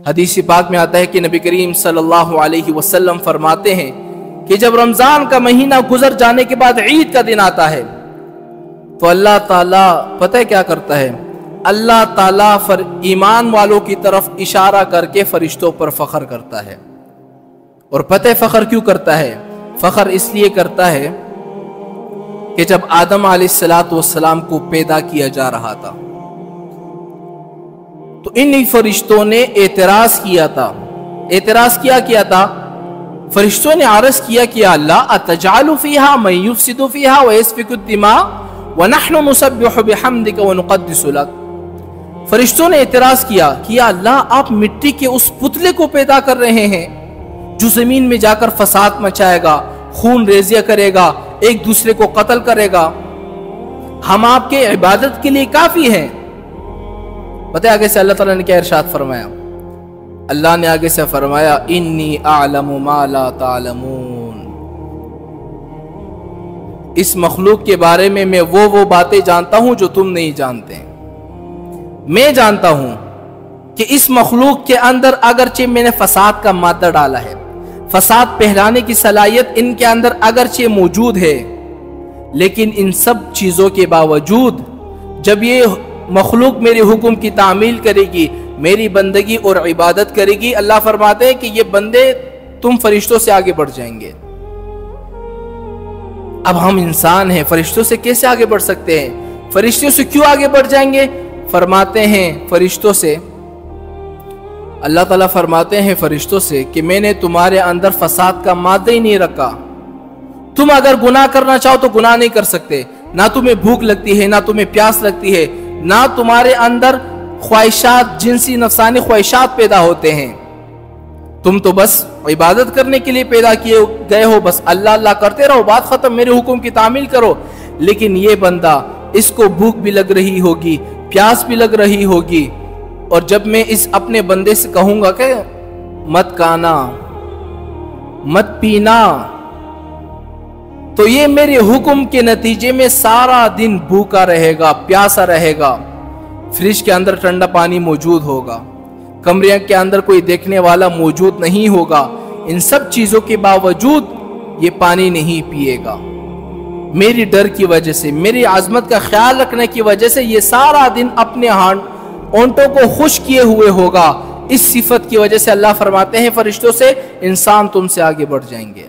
حدیث پاک میں آتا ہے کہ نبی کریم صلی اللہ علیہ وسلم فرماتے ہیں کہ جب رمضان کا مہینہ گزر جانے کے بعد عید کا دن آتا ہے تو اللہ تعالیٰ پتہ ہے کیا کرتا ہے؟ اللہ تعالیٰ ایمان والوں کی طرف اشارہ کر کے فرشتوں پر فخر کرتا ہے. اور پتہ ہے فخر کیوں کرتا ہے؟ فخر اس لیے کرتا ہے کہ جب آدم علیہ السلام کو پیدا کیا جا رہا تھا تو انہی فرشتوں نے اعتراض کیا تھا. اعتراض کیا تھا؟ فرشتوں نے عرض کیا کہ اللہ اتجعل فیہا من یفسد فیہا ویسفک الدماء ونحن نسبح بحمدک ونقدس لک. فرشتوں نے اعتراض کیا کہ یا اللہ آپ مٹی کے اس پتلے کو پیدا کر رہے ہیں جو زمین میں جا کر فساد مچائے گا، خون ریزیاں کرے گا، ایک دوسرے کو قتل کرے گا. ہم آپ کے عبادت کے لیے کافی ہیں. پتہ ہے آگے سے اللہ تعالیٰ نے کیا ارشاد فرمایا؟ اللہ نے آگے سے فرمایا انی اعلم ما لا تعلمون. اس مخلوق کے بارے میں وہ باتیں جانتا ہوں جو تم نہیں جانتے. میں جانتا ہوں کہ اس مخلوق کے اندر اگرچہ میں نے فساد کا مادہ ڈالا ہے، فساد پھیلانے کی صلاحیت ان کے اندر اگرچہ موجود ہے، لیکن ان سب چیزوں کے باوجود جب یہ مخلوق میرے حکم کی تعمیل کرے گی، میری بندگی اور عبادت کرے گی، اللہ فرماتے ہیں کہ یہ بندے تم فرشتوں سے آگے بڑھ جائیں گے. اب ہم انسان ہیں، فرشتوں سے کیسے آگے بڑھ سکتے ہیں؟ فرشتوں سے کیوں آگے بڑھ جائیں گے؟ فرماتے ہیں فرشتوں سے، اللہ تعالیٰ فرماتے ہیں فرشتوں سے کہ میں نے تمہارے اندر فساد کا مادہ ہی نہیں رکھا. تم اگر گناہ کرنا چاہو تو گناہ نہیں کر سکتے. نہ تمہیں بھوک لگتی ہے، نہ تمہیں پیاس لگتی ہے، نہ تمہارے اندر خواہشات، جنسی نفسانی خواہشات پیدا ہوتے ہیں. تم تو بس عبادت کرنے کے لیے پیدا کیے گئے ہو، بس اللہ اللہ کرتے رہو، بات ختم، میرے حکم کی تعمیل کرو. لیکن یہ بندہ، اس کو بھوک بھی لگ رہی ہوگی، پیاس بھی لگ رہی ہوگی، اور جب میں اس اپنے بندے سے کہوں گا کہ مت کھانا، مت پینا، تو یہ میرے حکم کے نتیجے میں سارا دن بھوکا رہے گا، پیاسا رہے گا. فریج کے اندر ٹھنڈا پانی موجود ہوگا، کمرے کے اندر کوئی دیکھنے والا موجود نہیں ہوگا، ان سب چیزوں کے باوجود یہ پانی نہیں پیے گا. میری ڈر کی وجہ سے، میری عظمت کا خیال رکھنے کی وجہ سے یہ سارا دن اپنے اونٹوں کو خشک کیے ہوئے ہوگا. اس صفت کی وجہ سے اللہ فرماتے ہیں فرشتوں سے انسان تم سے آگے بڑھ جائیں گے.